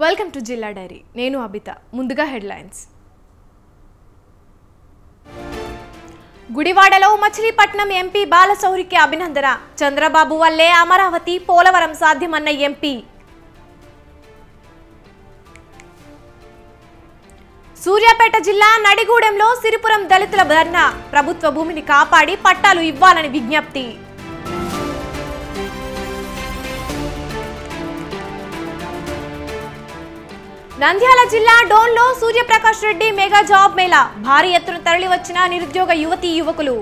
Welcome to జిల్లా dairy. నేను అబిత. ముందుగా హెడ్లైన్స్. గుడివాడలో మచిలీపట్నం ఎంపీ బాలశౌరికి అభినందన. చంద్రబాబు వల్లే అమరావతి పోలవరం సాధ్యమన్న ఎంపీ. సూర్యాపేట జిల్లా నడిగూడెంలో సిరిపురం దళితుల ధర్నా. ప్రభుత్వ భూమిని కాపాడి పట్టాలు ఇవ్వాలని విజ్ఞప్తి. నంద్యాల జిల్లా డోన్లో సూర్యప్రకాష్ రెడ్డి మెగా జాబ్ మేళా. భారీ ఎత్తున తరలివచ్చిన నిరుద్యోగ యువతీ యువకులు.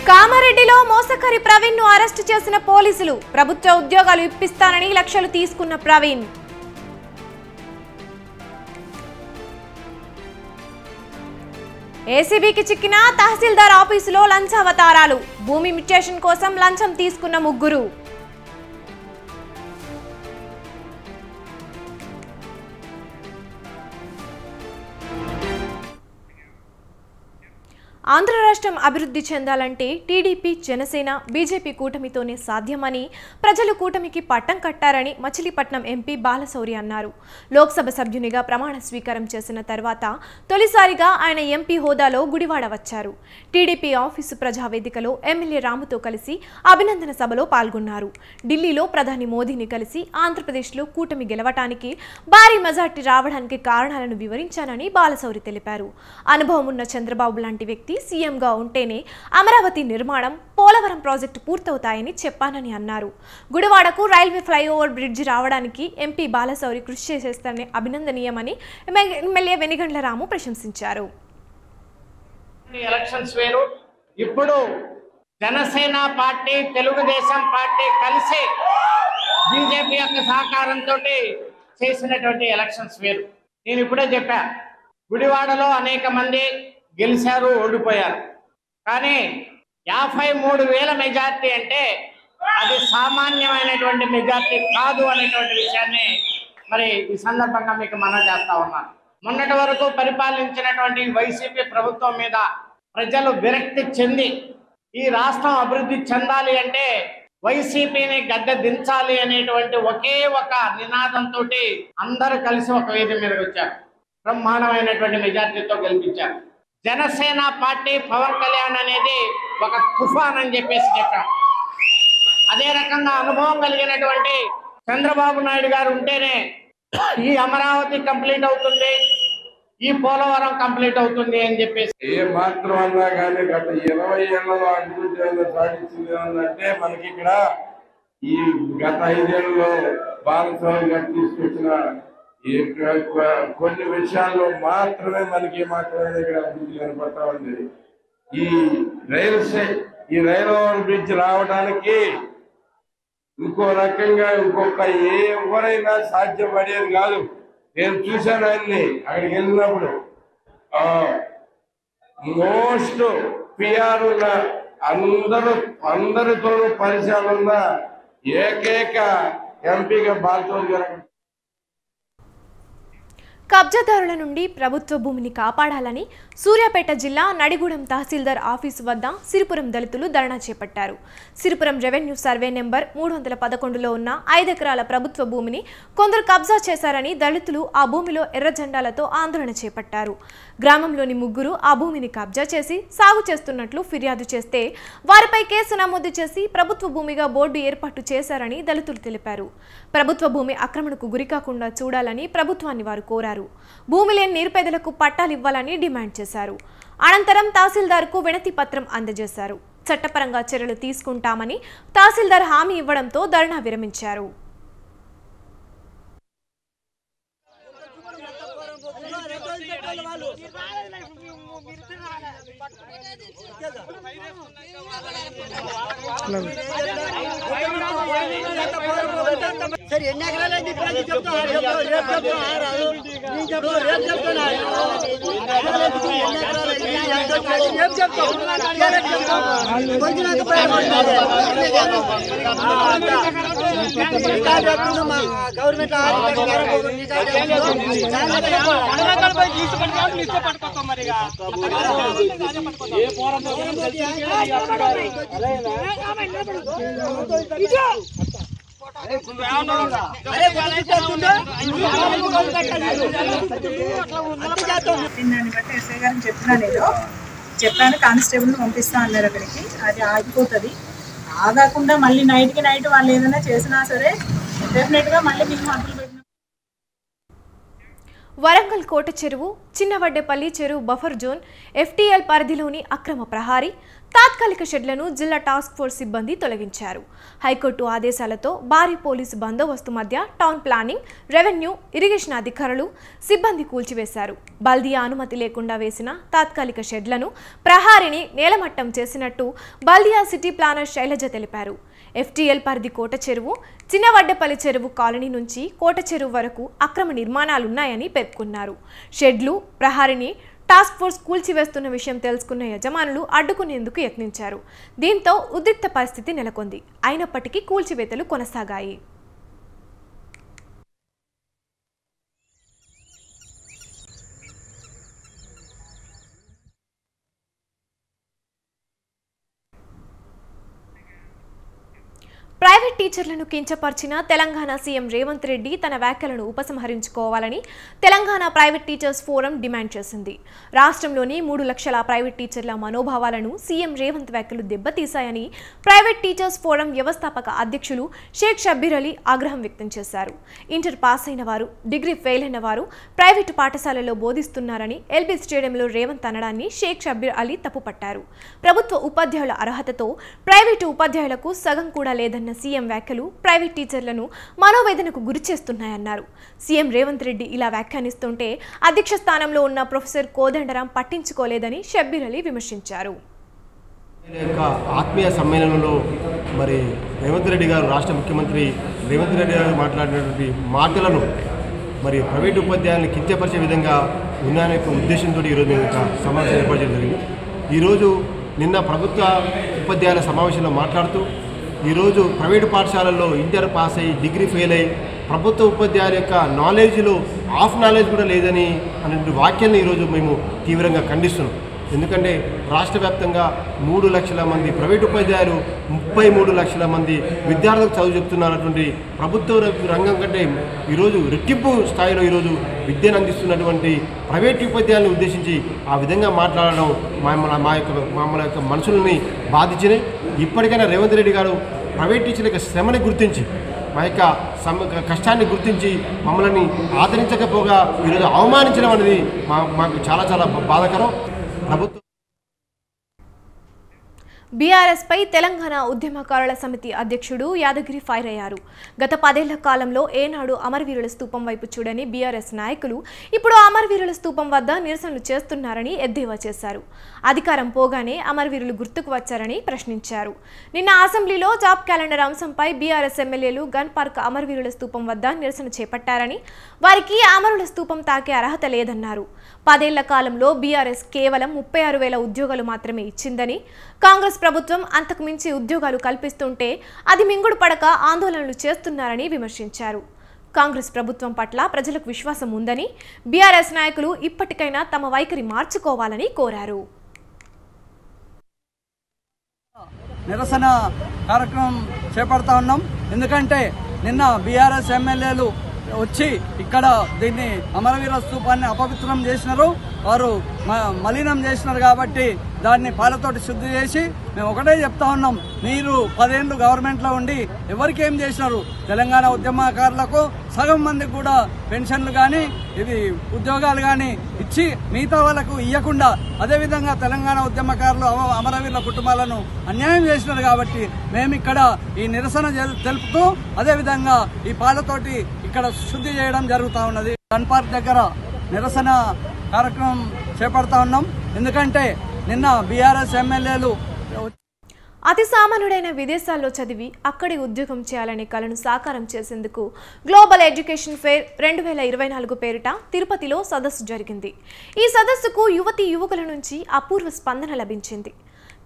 కామారెడ్డిలో మోసకారి ప్రవీణ్ ను అరెస్టు చేసిన పోలీసులు. ప్రభుత్వ ఉద్యోగాలు ఇప్పిస్తానని లక్షలు తీసుకున్న ప్రవీణ్. ఏసీబీకి చిక్కిన తహసీల్దార్ ఆఫీసులో లంచావతారాలు. భూమి మ్యుటేషన్ కోసం లంచం తీసుకున్న ముగ్గురు. ఆంధ్ర రాష్ట్రం అభివృద్ధి చెందాలంటే టీడీపీ, జనసేన, బీజేపీ కూటమితోనే సాధ్యమని, ప్రజలు కూటమికి పట్టం కట్టారని మచిలీపట్నం ఎంపీ బాలశౌరి అన్నారు. లోక్సభ సభ్యునిగా ప్రమాణ స్వీకారం చేసిన తర్వాత తొలిసారిగా ఆయన ఎంపీ హోదాలో గుడివాడ వచ్చారు. టీడీపీ ఆఫీసు ప్రజావేదికలో ఎమ్మెల్యే రాముతో కలిసి అభినందన సభలో పాల్గొన్నారు. ఢిల్లీలో ప్రధాని మోదీని కలిసి ఆంధ్రప్రదేశ్లో కూటమి గెలవటానికి, భారీ మెజార్టీ రావడానికి కారణాలను వివరించానని బాలశౌరి తెలిపారు. అనుభవం ఉన్న చంద్రబాబు లాంటి వ్యక్తి సీఎంగా ఉంటేనే అమరావతి నిర్మాణం, పోలవరం ప్రాజెక్టు పూర్తవుతాయని చెప్పానని అన్నారు. గుడివాడకు రైల్వే ఫ్లైఓవర్ బ్రిడ్జి రావడానికి ఎంపీ బాలశౌరి కృషి చేసేస్తారని అభినందనీయమని ఎమ్మెల్యే వెనిగండ్ల రాము ప్రశంసించారు. ఎలక్షన్స్ వేరు. ఇప్పుడు జనసేన పార్టీ, తెలుగుదేశం పార్టీ కలిసి బీజేపీ యొక్క సహకారంతో చేసినటువంటి ఎలక్షన్స్ వేరు. నేను ఇప్పుడే చెప్పా, గుడివాడలో అనేక మంది గెలిచారు, ఓడిపోయారు. కానీ 53,000 మెజార్టీ అంటే అది సామాన్యమైనటువంటి మెజార్టీ కాదు అనేటువంటి విషయాన్ని మరి ఈ సందర్భంగా మీకు మనవి చేస్తా ఉన్నాను. మొన్నటి వరకు పరిపాలించినటువంటి వైసీపీ ప్రభుత్వం మీద ప్రజలు విరక్తి చెంది ఈ రాష్ట్రం అభివృద్ధి చెందాలి అంటే వైసీపీని గద్దె దించాలి అనేటువంటి ఒకే ఒక నినాదంతో అందరూ కలిసి ఒక వేదిక మీదకి వచ్చారు. బ్రహ్మాండమైనటువంటి మెజార్టీతో గెలిపించారు. జనసేన పార్టీ, పవన్ కళ్యాణ్ అనేది ఒక తుఫాన్ అని చెప్పేసి చెప్పాం. అదే రకంగా అనుభవం కలిగినటువంటి చంద్రబాబు నాయుడు గారు ఉంటేనే ఈ అమరావతి కంప్లీట్ అవుతుంది, ఈ పోలవరం కంప్లీట్ అవుతుంది అని చెప్పేసి. ఏ మాత్రం అన్నా కానీ గత 20 ఏళ్లలో అభివృద్ధి సాధించింది అంటే మనకి ఇక్కడ ఈ గత 5 ఏళ్లలో బాలస్వామి గారు తీసుకొచ్చిన కొన్ని విషయాల్లో మాత్రమే మనకి మాత్రమే ఇక్కడ అభివృద్ధి కనపడతా ఉంది. ఈ రైల్ ఓవర్ బ్రిడ్జ్ రావడానికి ఇంకో రకంగా ఎవరైనా సాధ్యపడేది కాదు. నేను చూశాను ఆయన్ని అక్కడికి వెళ్ళినప్పుడు. మోస్ట్ పిఆర్ ఉన్న అందరితోనూ పరిచయాలు ఉన్న ఏకైక ఎంపీగా బాలశౌరి గారు. కబ్జాదారుల నుండి ప్రభుత్వ భూమిని కాపాడాలని సూర్యాపేట జిల్లా నడిగూడెం తహసీల్దార్ ఆఫీసు వద్ద సిరిపురం దళితులు ధర్నా చేపట్టారు. సిరిపురం రెవెన్యూ సర్వే నెంబర్ 311లో ఉన్న 5 ఎకరాల ప్రభుత్వ భూమిని కొందరు కబ్జా చేశారని దళితులు ఆ భూమిలో ఎర్ర జెండాలతో ఆందోళన చేపట్టారు. గ్రామంలోని ముగ్గురు ఆ భూమిని కబ్జా చేసి సాగు చేస్తున్నట్లు ఫిర్యాదు చేస్తే వారిపై కేసు నమోదు చేసి ప్రభుత్వ భూమిగా బోర్డు ఏర్పాటు చేశారని దళితులు తెలిపారు. ప్రభుత్వ భూమి ఆక్రమణకు గురికాకుండా చూడాలని ప్రభుత్వాన్ని వారు కోరారు. భూమి లేని నిరుపేదలకు పట్టాలు ఇవ్వాలని డిమాండ్ చేశారు. అనంతరం తహసీల్దార్కు వినతి పత్రం అందజేశారు. చట్టపరంగా చర్యలు తీసుకుంటామని తహసీల్దార్ హామీ ఇవ్వడంతో ధర్నా విరమించారు. సరే ఎన్ని ఎకరాలు చెప్తా గవర్నమెంట్ దాన్ని బట్టి ఎస్ఐ గారిని చెప్పాను కానిస్టేబుల్ని పంపిస్తా అన్నారు అక్కడికి. అది ఆగిపోతుంది. ఆగకుండా మళ్ళీ నైట్ వాళ్ళు ఏదైనా చేసినా సరే డెఫినెట్గా మళ్ళీ మీకు మందులు పెట్టిన. వరంగల్ కోట చెరువు, చిన్నవడ్డేపల్లి చెరువు బఫర్ జోన్, ఎఫ్టీఎల్ పరిధిలోని అక్రమ ప్రహారీ, తాత్కాలిక షెడ్లను జిల్లా టాస్క్ ఫోర్స్ సిబ్బంది తొలగించారు. హైకోర్టు ఆదేశాలతో భారీ పోలీసు బందోబస్తు మధ్య టౌన్ ప్లానింగ్, రెవెన్యూ, ఇరిగేషన్ అధికారులు సిబ్బంది కూల్చివేశారు. బల్దియా అనుమతి లేకుండా వేసిన తాత్కాలిక షెడ్లను, ప్రహారీని నేలమట్టం చేసినట్టు బల్దియా సిటీ ప్లానర్ శైలజ తెలిపారు. ఎఫ్టీఎల్ పరిధి కోట చెరువు, చిన్నవడ్డేపల్లి చెరువు కాలనీ నుంచి కోట చెరువు వరకు అక్రమ నిర్మాణాలున్నాయని పేర్కొన్నారు. షెడ్లు, ప్రహారీని టాస్క్ ఫోర్స్ కూల్చివేస్తున్న విషయం తెలుసుకున్న యజమానులు అడ్డుకునేందుకు యత్నించారు. దీంతో ఉద్రిక్త పరిస్థితి నెలకొంది. అయినప్పటికీ కూల్చివేతలు కొనసాగాయి. ప్రైవేట్ టీచర్లను కించపరిచిన తెలంగాణ సీఎం రేవంత్ రెడ్డి తన వ్యాఖ్యలను ఉపసంహరించుకోవాలని Telangana private teachers forum demand చేసింది. రాష్ట్రంలోని 3 లక్షల ప్రైవేట్ టీచర్ల మనోభావాలను సీఎం రేవంత్ వ్యాఖ్యలు దెబ్బతీశాయని ప్రైవేట్ టీచర్స్ ఫోరం వ్యవస్థాపక అధ్యక్షులు షేక్ షబ్బీర్ అలీ ఆగ్రహం వ్యక్తం చేశారు. ఇంటర్ పాస్ అయిన వారు, డిగ్రీ ఫెయిల్ అయిన వారు ప్రైవేటు పాఠశాలల్లో బోధిస్తున్నారని ఎల్బీ స్టేడియంలో రేవంత్ అనడాన్ని షేక్ షబ్బీర్ అలీ తప్పుపట్టారు. ప్రభుత్వ ఉపాధ్యాయుల అర్హతతో ప్రైవేటు ఉపాధ్యాయులకు సగం కూడా లేదన్న సీఎం వ్యాఖ్యలు ప్రైవేట్ టీచర్లను మనోవేదనకు గురిచేస్తున్నాయన్నారు. సీఎం రేవంత్ రెడ్డి ఇలా వ్యాఖ్యానిస్తుంటే అధ్యక్ష స్థానంలో ఉన్న ప్రొఫెసర్ కోదండరాం పట్టించుకోలేదని షబ్బీర్ అలీ విమర్శించారు. ఆత్మీయ సమ్మేళనంలో మరి రేవంత్ రెడ్డి గారు, రాష్ట్ర ముఖ్యమంత్రి రేవంత్ రెడ్డి గారు మాట్లాడినటువంటి మాటలను మరి ప్రైవేటు ఉపాధ్యాయులను కించపరిచే విధంగా ఉన్నాయనే ఉద్దేశంతో ఈరోజు సమావేశం ఏర్పాటు చేయడం జరిగింది. ఈరోజు నిన్న ప్రభుత్వ ఉపాధ్యాయుల సమావేశంలో మాట్లాడుతూ ఈరోజు ప్రైవేటు పాఠశాలల్లో ఇంటర్ పాస్ అయ్యి, డిగ్రీ ఫెయిల్ అయ్యి ప్రభుత్వ ఉపాధ్యాయుల యొక్క నాలెడ్జ్లో హాఫ్ నాలెడ్జ్ కూడా లేదని అనేటువంటి వాక్యాలను ఈరోజు మేము తీవ్రంగా ఖండిస్తున్నాం. ఎందుకంటే రాష్ట్ర వ్యాప్తంగా 3 లక్షల మంది ప్రైవేటు ఉపాధ్యాయులు, 33 లక్షల మంది విద్యార్థులకు చదువు చెప్తున్నటువంటి ప్రభుత్వ రంగం కంటే ఈరోజు రెట్టింపు స్థాయిలో ఈరోజు విద్యను అందిస్తున్నటువంటి ప్రైవేటు ఉపాధ్యాయులను ఉద్దేశించి ఆ విధంగా మాట్లాడడం మమ్మల్ని యొక్క మనసులని బాధించినాయి. ఇప్పటికైనా రేవంత్ రెడ్డి గారు ప్రైవేట్ టీచర్ల యొక్క శ్రమని గుర్తించి, మా యొక్క కష్టాన్ని గుర్తించి మమ్మల్ని ఆదరించకపోగా ఈరోజు అవమానించడం అనేది మాకు చాలా చాలా బాధాకరం. ప్రభుత్వం బీఆర్ఎస్ పై తెలంగాణ ఉద్యమకారుల సమితి అధ్యక్షుడు యాదగిరి ఫైర్ అయ్యారు. గత 10 ఏళ్ల కాలంలో ఏనాడు అమరవీరుల స్తూపం వైపు చూడని బీఆర్ఎస్ నాయకులు ఇప్పుడు అమరవీరుల స్తూపం వద్ద నిరసనలు చేస్తున్నారని ఎద్దేవా చేశారు. అధికారం పోగానే అమరవీరులు గుర్తుకు వచ్చారని ప్రశ్నించారు. నిన్న అసెంబ్లీలో జాబ్ క్యాలెండర్ అంశంపై బీఆర్ఎస్ ఎమ్మెల్యేలు గన్ పార్క్ అమరవీరుల స్తూపం వద్ద నిరసన చేపట్టారని, వారికి అమరుల స్తూపం తాకే అర్హత లేదన్నారు. 10 ఏళ్ల కాలంలో బీఆర్ఎస్ కేవలం 36,000 ఉద్యోగాలు మాత్రమే ఇచ్చిందని, కాంగ్రెస్ ప్రభుత్వం అంతకు మించి ఉద్యోగాలు కల్పిస్తుంటే అది మింగుడు పడక ఆందోళనలు చేస్తున్నారని విమర్శించారు. కాంగ్రెస్ ప్రభుత్వం పట్ల ప్రజలకు విశ్వాసం ఉందని, బీఆర్ఎస్ నాయకులు ఇప్పటికైనా తమ వైఖరి మార్చుకోవాలని కోరారు. నిరసన కార్యక్రమం చేపడతా ఉన్నాం. ఎందుకంటే నిన్న బీఆర్ఎస్ ఎమ్మెల్యేలు వచ్చి ఇక్కడ దీన్ని అమరవీర స్తూపాన్ని అపవిత్రం చేసినారు, వారు మలినం చేసినారు. కాబట్టి దాన్ని పాలతోటి శుద్ధి చేసి మేము ఒకటే చెప్తా ఉన్నాం, మీరు 10 ఏళ్ళు గవర్నమెంట్లో ఉండి ఎవరికి ఏం చేసినారు? తెలంగాణ ఉద్యమకారులకు సగం మందికి కూడా పెన్షన్లు కానీ ఇది ఉద్యోగాలు కానీ ఇచ్చి మిగతా వాళ్ళకు ఇవ్వకుండా, అదేవిధంగా తెలంగాణ ఉద్యమకారులు అమరవీరుల కుటుంబాలను అన్యాయం చేసినారు. కాబట్టి మేము ఇక్కడ ఈ నిరసన తెలుపుతూ అదేవిధంగా ఈ పాలతోటి ఇక్కడ శుద్ధి చేయడం జరుగుతూ ఉన్నది. గన్ పార్క్ దగ్గర నిరసన కార్యక్రమం చేపడతా ఉన్నాం. ఎందుకంటే నిన్న బీఆర్ఎస్ ఎమ్మెల్యేలు అతి సామాన్యుడైన విదేశాల్లో చదివి అక్కడి ఉద్యోగం చేయాలనే కలను సాకారం చేసేందుకు గ్లోబల్ ఎడ్యుకేషన్ ఫెయిర్ 2024 పేరిట తిరుపతిలో సదస్సు జరిగింది. ఈ సదస్సుకు యువతీ యువకుల నుంచి అపూర్వ స్పందన లభించింది.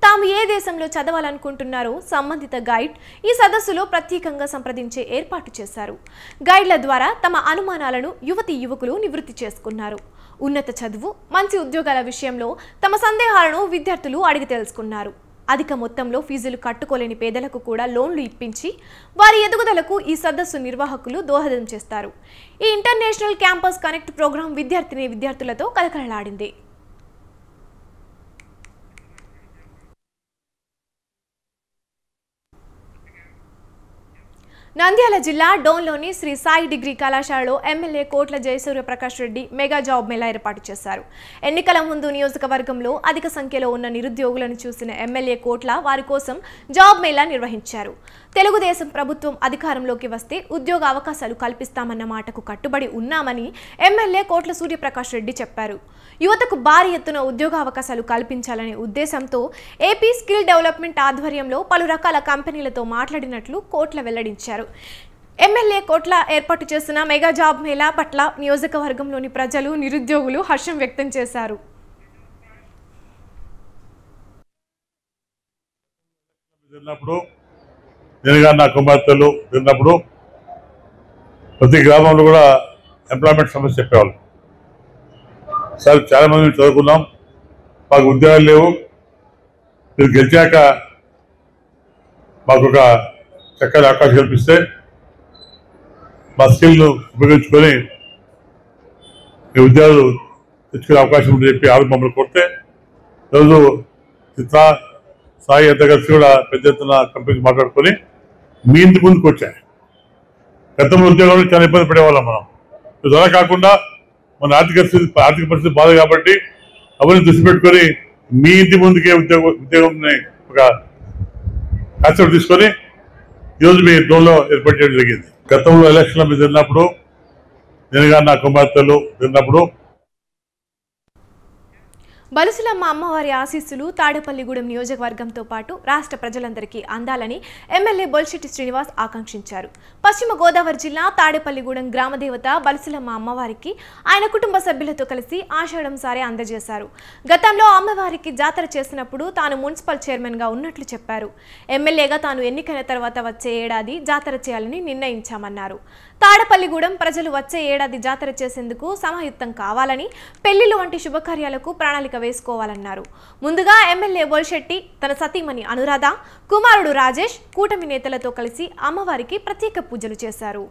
తాము ఏ దేశంలో చదవాలనుకుంటున్నారో సంబంధిత గైడ్ ఈ సదస్సులో ప్రత్యేకంగా సంప్రదించే ఏర్పాటు చేశారు. గైడ్ల ద్వారా తమ అనుమానాలను యువకులు నివృత్తి చేసుకున్నారు. ఉన్నత చదువు, మంచి ఉద్యోగాల విషయంలో తమ సందేహాలను విద్యార్థులు అడిగి తెలుసుకున్నారు. అధిక మొత్తంలో ఫీజులు కట్టుకోలేని పేదలకు కూడా లోన్లు ఇప్పించి వారి ఎదుగుదలకు ఈ సదస్సు నిర్వాహకులు దోహదం చేస్తారు. ఈ ఇంటర్నేషనల్ క్యాంపస్ కనెక్ట్ ప్రోగ్రాం విద్యార్థులతో కలకలలాడింది. నంద్యాల జిల్లా డోన్లోని శ్రీ సాయి డిగ్రీ కళాశాలలో ఎమ్మెల్యే కోట్ల జయసూర్యప్రకాష్ రెడ్డి మెగా జాబ్ మేళా ఏర్పాటు చేశారు. ఎన్నికల ముందు నియోజకవర్గంలో అధిక సంఖ్యలో ఉన్న నిరుద్యోగులను చూసిన ఎమ్మెల్యే కోట్ల వారి కోసం జాబ్ మేళా నిర్వహించారు. తెలుగుదేశం ప్రభుత్వం అధికారంలోకి వస్తే ఉద్యోగ అవకాశాలు కల్పిస్తామన్న మాటకు కట్టుబడి ఉన్నామని ఎమ్మెల్యే కోట్ల సూర్యప్రకాష్ రెడ్డి చెప్పారు. యువతకు భారీ ఎత్తున ఉద్యోగ అవకాశాలు కల్పించాలనే ఉద్దేశంతో ఏపీ స్కిల్ డెవలప్మెంట్ ఆధ్వర్యంలో పలు రకాల కంపెనీలతో మాట్లాడినట్లు కోట్ల వెల్లడించారు. ఎమ్మెల్యే కోట్ల ఏర్పాటు చేసిన మెగా జాబ్ మేళా పట్ల నియోజకవర్గంలోని ప్రజలు, నిరుద్యోగులు హర్షం వ్యక్తం చేశారు. ప్రతి గ్రామంలో కూడా ఎంప్లాయ్మెంట్ సమస్య చెప్పేవాళ్ళు. సార్ చాలా మంది చదువుకున్నాం, మాకు ఉద్యోగాలు లేవు, మీరు గెలిచాక మాకు ఒక చక్కటి అవకాశం కల్పిస్తే మా స్కిల్ను ఉపయోగించుకొని ఈ ఉద్యోగాలు తెచ్చుకునే అవకాశం ఉందని చెప్పి ఆవిడ మమ్మల్ని కొడితే ఈరోజు చిత్ర సాయి అంతా కలిసి కూడా పెద్ద ఎత్తున కంపెనీకి మాట్లాడుకొని మీ ఇంటి ముందుకు వచ్చాయి. గతంలో ఉద్యోగాలు చాలా ఇబ్బంది పడేవాళ్ళం మనం. అలా కాకుండా మన ఆర్థిక పరిస్థితి బాధ కాబట్టి అవన్నీ దృష్టి పెట్టుకొని మీ ఇంటి ముందుకే ఉద్యోగంని ఒక కాన్సెప్ట్ తీసుకొని ఈరోజు మీ డోన్లో ఏర్పాటు చేయడం జరిగింది. గతంలో ఎలక్షన్ల మీద తిన్నప్పుడు నేను కానీ నా కుమార్తెలు తిన్నప్పుడు బలుసులమ్మ అమ్మవారి ఆశీస్సులు తాడేపల్లిగూడెం నియోజకవర్గంతో పాటు రాష్ట్ర ప్రజలందరికీ అందాలని ఎమ్మెల్యే బొల్శెట్టి శ్రీనివాస్ ఆకాంక్షించారు. పశ్చిమ గోదావరి జిల్లా తాడేపల్లిగూడెం గ్రామదేవత బలుసులమ్మ అమ్మవారికి ఆయన కుటుంబ సభ్యులతో కలిసి ఆషాఢం సారే అందజేశారు. గతంలో అమ్మవారికి జాతర చేసినప్పుడు తాను మున్సిపల్ చైర్మన్గా ఉన్నట్లు చెప్పారు. ఎమ్మెల్యేగా తాను ఎన్నికైన తర్వాత వచ్చే ఏడాది జాతర చేయాలని నిర్ణయించామన్నారు. తాడేపల్లిగూడెం ప్రజలు వచ్చే ఏడాది జాతర చేసేందుకు సమాయుత్తం కావాలని, పెళ్లిళ్లు వంటి శుభకార్యాలకు ప్రణాళిక వేసుకోవాలన్నారు. ముందుగా ఎమ్మెల్యే బొల్శెట్టి తన సతీమణి అనురాధ, కుమారుడు రాజేష్ కూటమి నేతలతో కలిసి అమ్మవారికి ప్రత్యేక పూజలు చేశారు.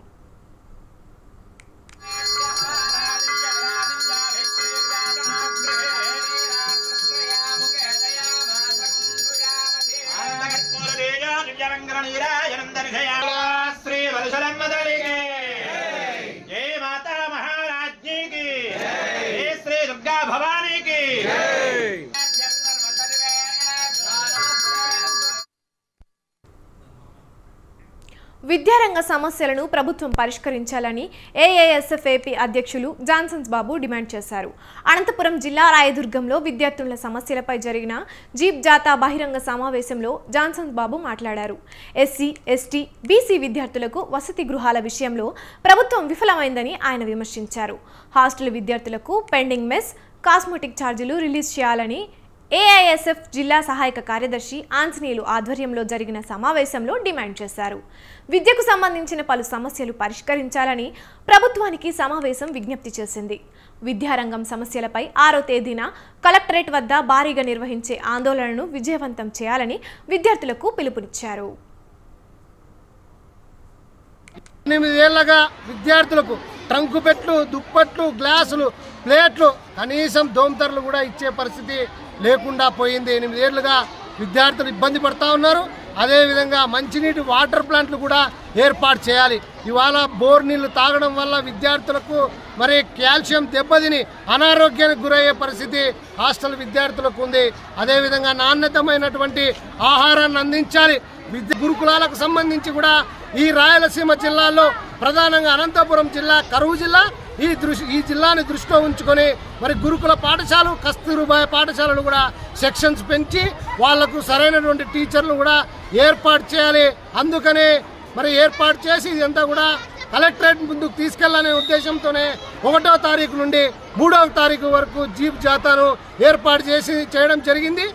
విద్యారంగ సమస్యలను ప్రభుత్వం పరిష్కరించాలని ఏఐఎస్ఎఫ్ ఏపీ అధ్యక్షులు జాన్సన్స్ బాబు డిమాండ్ చేశారు. అనంతపురం జిల్లా రాయదుర్గంలో విద్యార్థుల సమస్యలపై జరిగిన జీప్ జాతా బహిరంగ సమావేశంలో జాన్సన్స్ బాబు మాట్లాడారు. ఎస్సీ, ఎస్టీ, బీసీ విద్యార్థులకు వసతి గృహాల విషయంలో ప్రభుత్వం విఫలమైందని ఆయన విమర్శించారు. హాస్టల్ విద్యార్థులకు పెండింగ్ మెస్, కాస్మెటిక్ ఛార్జీలు రిలీజ్ చేయాలని ఏఐఎస్ఎఫ్ జిల్లా సహాయక కార్యదర్శి ఆంజనేయులు ఆధ్వర్యంలో జరిగిన సమావేశంలో డిమాండ్ చేశారు. విద్యకు సంబంధించిన పలు సమస్యలు పరిష్కరించాలని ప్రభుత్వానికి సమావేశం విజ్ఞప్తి చేసింది. విద్యారంగం సమస్యలపై 6వ తేదీన కలెక్టరేట్ వద్ద భారీగా నిర్వహించే ఆందోళనను విజయవంతం చేయాలని విద్యార్థులకు పిలుపునిచ్చారు. 8 ఏళ్లగా విద్యార్థులకు ట్రంకు పెట్లు, దుప్పట్లు, గ్లాసులు, ప్లేట్లు, కనీసం దోమతెరలు కూడా ఇచ్చే పరిస్థితి లేకుండా పోయింది. 8 ఏళ్లుగా విద్యార్థులు ఇబ్బంది పడుతూ ఉన్నారు. అదేవిధంగా మంచినీటి వాటర్ ప్లాంట్లు కూడా ఏర్పాటు చేయాలి. ఇవాళ బోర్ నీళ్లు తాగడం వల్ల విద్యార్థులకు మరి కాల్షియం దెబ్బతిని అనారోగ్యానికి గురయ్యే పరిస్థితి హాస్టల్ విద్యార్థులకు ఉంది. అదేవిధంగా నాణ్యతమైనటువంటి ఆహారాన్ని అందించాలి. గురుకులాలకు సంబంధించి కూడా ఈ రాయలసీమ జిల్లాలో ప్రధానంగా అనంతపురం జిల్లా కరువు జిల్లా, ఈ జిల్లాని దృష్టిలో ఉంచుకొని మరి గురుకుల పాఠశాలలు, కస్తూరిబాయి పాఠశాలలు కూడా సెక్షన్స్ పెంచి వాళ్లకు సరైనటువంటి టీచర్లు కూడా ఏర్పాటు చేయాలి. అందుకనే మరి ఏర్పాటు చేసి ఇదంతా కూడా కలెక్టరేట్ ముందుకు తీసుకెళ్లనే ఉద్దేశంతోనే 1వ తారీఖు నుండి 3వ తారీఖు వరకు జీప్ జాతాను ఏర్పాటు చేయడం జరిగింది.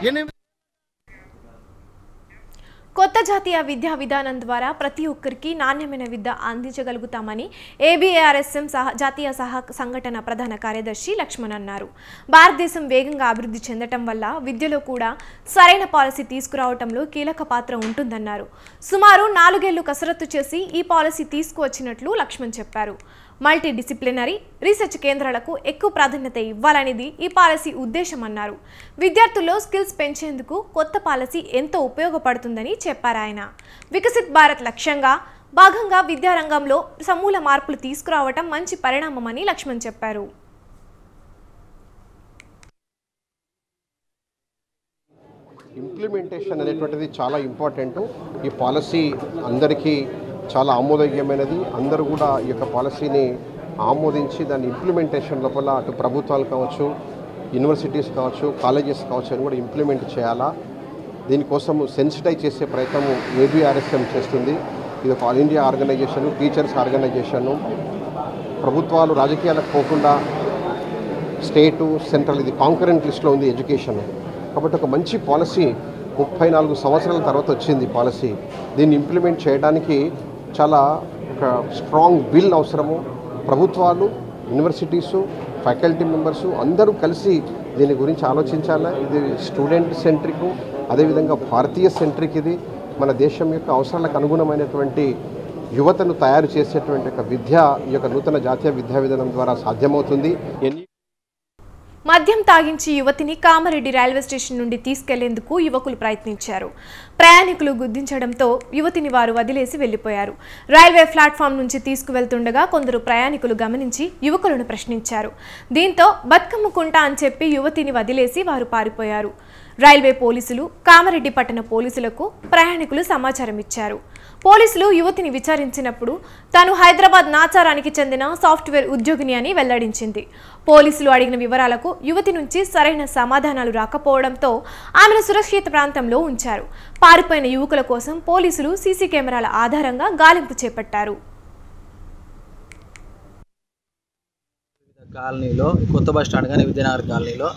కొత్త జాతీయ విద్యా విధానం ద్వారా ప్రతి ఒక్కరికి నాణ్యమైన విద్య అందించగలుగుతామని ఏబీఏఆర్ఎస్ఎం జాతీయ సంఘటన ప్రధాన కార్యదర్శి లక్ష్మణ్ అన్నారు. భారతదేశం వేగంగా అభివృద్ధి చెందటం వల్ల విద్యలో కూడా సరైన పాలసీ తీసుకురావడంలో కీలక పాత్ర ఉంటుందన్నారు. సుమారు 4 ఏళ్లు కసరత్తు చేసి ఈ పాలసీ తీసుకువచ్చినట్లు లక్ష్మణ్ చెప్పారు. మల్టీ డిసిప్లినరీ రీసెర్చ్ కేంద్రాలకు ఎక్కువ ప్రాధాన్యత ఇవ్వాలనేది ఈ పాలసీ ఉద్దేశమన్నారు. విద్యార్థుల్లో స్కిల్స్ పెంచేందుకు కొత్త పాలసీ ఎంతో ఉపయోగపడుతుందని చెప్పారు ఆయన. వికసిత్ భారత్ లక్ష్యంగా భాగంగా విద్యారంగంలో సమూల మార్పులు తీసుకురావటం మంచి పరిణామమని లక్ష్మణ్ చెప్పారు. ఇంప్లిమెంటేషన్ అనేటువంటిది చాలా ఇంపార్టెంట్. ఈ పాలసీ అందరికీ చాలా ఆమోదయోగ్యమైనది. అందరూ కూడా ఈ యొక్క పాలసీని ఆమోదించి దాని ఇంప్లిమెంటేషన్ లోపల అటు ప్రభుత్వాలు కావచ్చు, యూనివర్సిటీస్ కావచ్చు, కాలేజెస్ కావచ్చు అని కూడా ఇంప్లిమెంట్ చేయాలా. దీనికోసం సెన్సిటైజ్ చేసే ప్రయత్నం ఏబీఆర్ఎస్ఎం చేస్తుంది. ఇది ఒక all India organisation, teachers organisation. ప్రభుత్వాలు రాజకీయాలకు పోకుండా స్టేటు, సెంట్రల్ ఇది కాంకరెంట్ లిస్ట్లో ఉంది ఎడ్యుకేషన్. కాబట్టి ఒక మంచి పాలసీ 34 సంవత్సరాల తర్వాత వచ్చింది పాలసీ. దీన్ని ఇంప్లిమెంట్ చేయడానికి చాలా ఒక స్ట్రాంగ్ బిల్ అవసరము. ప్రభుత్వాలు, యూనివర్సిటీసు, ఫ్యాకల్టీ మెంబర్సు అందరూ కలిసి దీని గురించి ఆలోచించాలి. ఇది స్టూడెంట్ సెంట్రిక్, అదేవిధంగా భారతీయ సెంట్రిక్. ఇది మన దేశం యొక్క అవసరాలకు అనుగుణమైనటువంటి యువతను తయారు చేసేటువంటి ఒక విద్య ఈ యొక్క నూతన జాతీయ విద్యా విధానం ద్వారా సాధ్యమవుతుంది. మద్యం తాగించి యువతిని కామారెడ్డి రైల్వే స్టేషన్ నుండి తీసుకెళ్లేందుకు యువకులు ప్రయత్నించారు. ప్రయాణికులు గుర్తించడంతో యువతిని వారు వదిలేసి వెళ్లిపోయారు. రైల్వే ప్లాట్ఫామ్ నుంచి తీసుకువెళ్తుండగా కొందరు ప్రయాణికులు గమనించి యువకులను ప్రశ్నించారు. దీంతో బతుకమ్ముకుంటా అని చెప్పి యువతిని వదిలేసి వారు పారిపోయారు. రైల్వే పోలీసులు, కామారెడ్డి పట్టణ పోలీసులకు ప్రయాణికులు సమాచారం ఇచ్చారు. పోలీసులు యువతిని విచారించినప్పుడు తాను హైదరాబాద్ నాచారానికి చెందిన సాఫ్ట్వేర్ ఉద్యోగిని అని వెల్లడించింది. పోలీసులు అడిగిన వివరాలకు యువతి నుంచి సరైన సమాధానాలు రాకపోవడంతో ఆమెను సురక్షిత ప్రాంతంలో ఉంచారు. పారిపోయిన యువకుల కోసం పోలీసులు సీసీ కెమెరాల ఆధారంగా గాలింపు చేపట్టారు. కాలనీలో కొత్త బస్ స్టాండ్ కానీ విద్యానగర్ కాలనీలో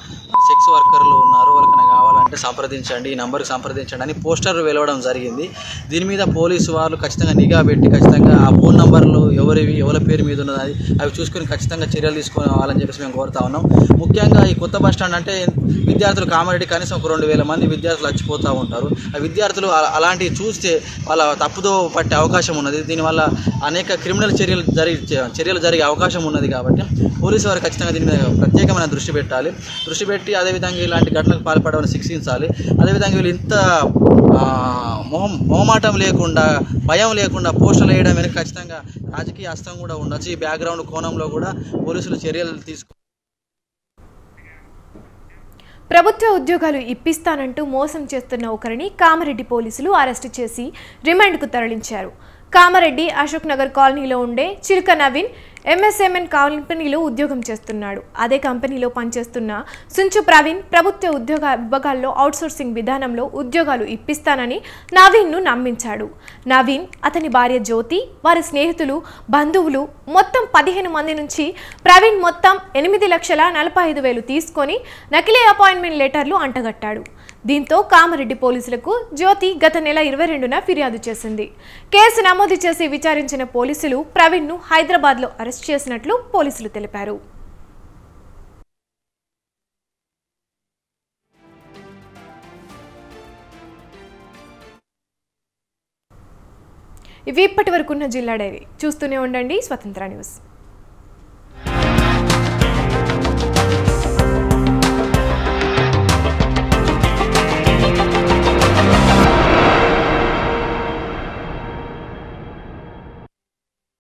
సెక్స్ వర్కర్లు ఉన్నారు, వాళ్ళకన్నా కావాలంటే సంప్రదించండి, ఈ నంబర్కి సంప్రదించండి అని పోస్టర్ వెలవడం జరిగింది. దీని మీద పోలీసు వాళ్ళు ఖచ్చితంగా నిఘా పెట్టి ఖచ్చితంగా ఆ ఫోన్ నంబర్లు ఎవరి పేరు మీద ఉన్నది అవి చూసుకొని ఖచ్చితంగా చర్యలు తీసుకోవాలని చెప్పేసి మేము కోరుతా ఉన్నాం. ముఖ్యంగా ఈ కొత్త బస్ స్టాండ్ అంటే విద్యార్థులు కామారెడ్డి కనీసం ఒక 2000 మంది విద్యార్థులు వచ్చిపోతూ ఉంటారు. ఆ విద్యార్థులు అలాంటివి చూస్తే వాళ్ళ తప్పుదో పట్టే అవకాశం ఉన్నది. దీనివల్ల అనేక క్రిమినల్ చర్యలు జరిగే అవకాశం ఉన్నది. కాబట్టి పోలీసు వారు ఖచ్చితంగా దీని మీద ప్రత్యేకమైన దృష్టి పెట్టాలి. దృష్టి పెట్టి అదేవిధంగా ఇలాంటి ఘటనలకు పాల్పడవని శిక్షించాలి. అదేవిధంగా వీళ్ళు ఇంత మొహమాటం లేకుండా, భయం లేకుండా పోస్టులు వేయడం వెనక ఖచ్చితంగా రాజకీయ హస్తం కూడా ఉండొచ్చు. ఈ బ్యాక్గ్రౌండ్ కోణంలో కూడా పోలీసులు చర్యలు ప్రభుత్వ ఉద్యోగాలు ఇప్పిస్తానంటూ మోసం చేస్తున్న ఒకరిని కామారెడ్డి పోలీసులు అరెస్టు చేసి రిమాండ్కు తరలించారు. కామారెడ్డి అశోక్ నగర్ కాలనీలో ఉండే చిలుక నవీన్ ఎంఎస్ఎంఎన్ కంపెనీలో ఉద్యోగం చేస్తున్నాడు. అదే కంపెనీలో పనిచేస్తున్న సుంచు ప్రవీణ్ ప్రభుత్వ ఉద్యోగ విభాగాల్లో అవుట్సోర్సింగ్ విధానంలో ఉద్యోగాలు ఇప్పిస్తానని నవీన్ను నమ్మించాడు. నవీన్, అతని భార్య జ్యోతి, వారి స్నేహితులు, బంధువులు మొత్తం 15 మంది నుంచి ప్రవీణ్ మొత్తం 8,45,000 తీసుకొని నకిలీ అపాయింట్మెంట్ లెటర్లు అంటగట్టాడు. దీంతో కామారెడ్డి పోలీసులకు జ్యోతి గత నెల 22న ఫిర్యాదు చేసింది. కేసు నమోదు చేసి విచారించిన పోలీసులు ప్రవీణ్ను హైదరాబాద్లో అరెస్ట్ చేసినట్లు పోలీసులు తెలిపారు. ఇవి ఇప్పటి వరకున్న జిల్లా డైరీ. చూస్తూనే ఉండండి స్వతంత్ర న్యూస్.